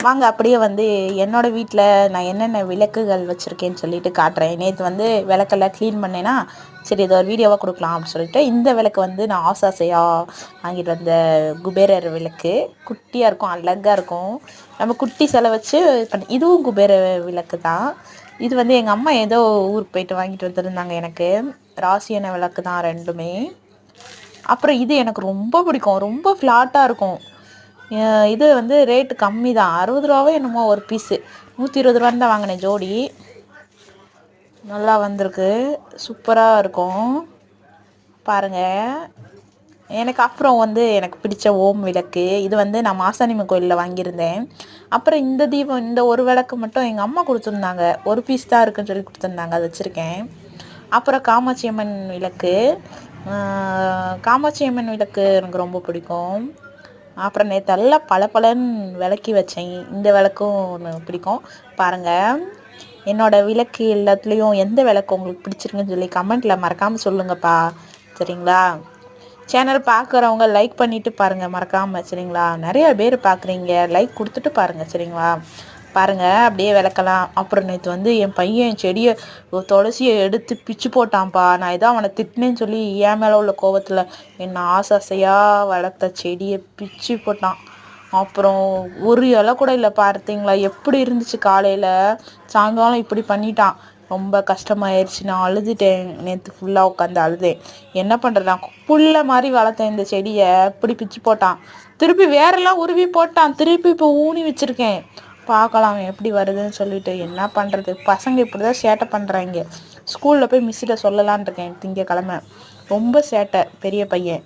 வாங்க அப்படியே வந்து என்னோடய வீட்டில் நான் என்னென்ன விளக்குகள் வச்சுருக்கேன்னு சொல்லிட்டு காட்டுறேன். நேற்று வந்து விளக்கெல்லாம் க்ளீன் பண்ணேன்னா சரி இதை ஒரு வீடியோவாக கொடுக்கலாம் அப்படின்னு சொல்லிட்டு இந்த விளக்கு வந்து நான் ஆசையாக வாங்கிட்டு வந்த குபேரர் விளக்கு. குட்டியாக இருக்கும், அழகாக இருக்கும். நம்ம குட்டி சிலை வச்சு இதுவும் குபேர விளக்கு தான். இது வந்து எங்கள் அம்மா ஏதோ ஊருக்கு போயிட்டு வாங்கிட்டு வந்துருந்தாங்க. எனக்கு ராசியான விளக்கு தான் ரெண்டுமே. அப்புறம் இது எனக்கு ரொம்ப பிடிக்கும், ரொம்ப ஃப்ளாட்டாக இருக்கும். இது வந்து ரேட்டு கம்மி தான், 60 ரூபாவே என்னமோ ஒரு பீஸு. 120 ரூபான்னு தான் வாங்கினேன் ஜோடி. நல்லா வந்திருக்கு, சூப்பராக இருக்கும் பாருங்கள். எனக்கு அப்புறம் வந்து எனக்கு பிடிச்ச ஓம் விளக்கு. இது வந்து நான் மாசாணியம்மன் கோயிலில் வாங்கியிருந்தேன். அப்புறம் இந்த தீபம், இந்த ஒரு விளக்கு மட்டும் எங்கள் அம்மா கொடுத்துருந்தாங்க. ஒரு பீஸ் தான் இருக்குன்னு சொல்லி கொடுத்துருந்தாங்க, அதை வச்சுருக்கேன். அப்புறம் காமாட்சி அம்மன் விளக்கு. காமாட்சி அம்மன் விளக்கு எனக்கு ரொம்ப பிடிக்கும். அப்புறம் நேற்று எல்லாம் பலன்னு விளக்கி வச்சேன். இந்த விளக்கும் ஒன்று பிடிக்கும் பாருங்கள். என்னோடய விளக்கு எல்லாத்துலேயும் எந்த விளக்கு உங்களுக்கு பிடிச்சிருக்குன்னு சொல்லி கமெண்ட்டில் மறக்காமல் சொல்லுங்கப்பா, சரிங்களா? சேனல் பார்க்குறவங்க லைக் பண்ணிவிட்டு பாருங்கள் மறக்காமல், சரிங்களா? நிறைய பேர் பார்க்குறீங்க, லைக் கொடுத்துட்டு பாருங்கள், சரிங்களா? பாருங்கள் அப்படியே விளக்கலாம். அப்புறம் நேற்று வந்து என் பையன் செடியை துளசியை எடுத்து பிச்சு போட்டான்ப்பா. நான் ஏதோ அவனை திட்டினேன்னு சொல்லி என் மேலே உள்ள கோவத்தில் என்னை ஆசையாக வளர்த்த செடியை பிச்சு போட்டான். அப்புறம் ஒரு இலை கூட இல்லை. பார்த்தீங்களா எப்படி இருந்துச்சு? காலையில் சாயங்காலம் இப்படி பண்ணிட்டான். ரொம்ப கஷ்டமாயிருச்சு. நான் அழுதுட்டேன் நேற்று, ஃபுல்லாக உட்காந்து அழுதேன். என்ன பண்ணுறது, நான் புல்லை மாதிரி வளர்த்தேன் இந்த செடியை, இப்படி பிச்சு போட்டான். திருப்பி வேறெல்லாம் உருவி போட்டான். திருப்பி இப்போ ஊனி வச்சுருக்கேன். பார்க்கலாம் எப்படி வருதுன்னு சொல்லிட்டு. என்ன பண்ணுறது, பசங்க இப்படி தான் சேட்டை பண்ணுறாங்க. ஸ்கூலில் போய் மிஸ்ஸிட்ட சொல்லலான் இருக்கேன் திங்கக்கிழமை. ரொம்ப சேட்டை பெரிய பையன்.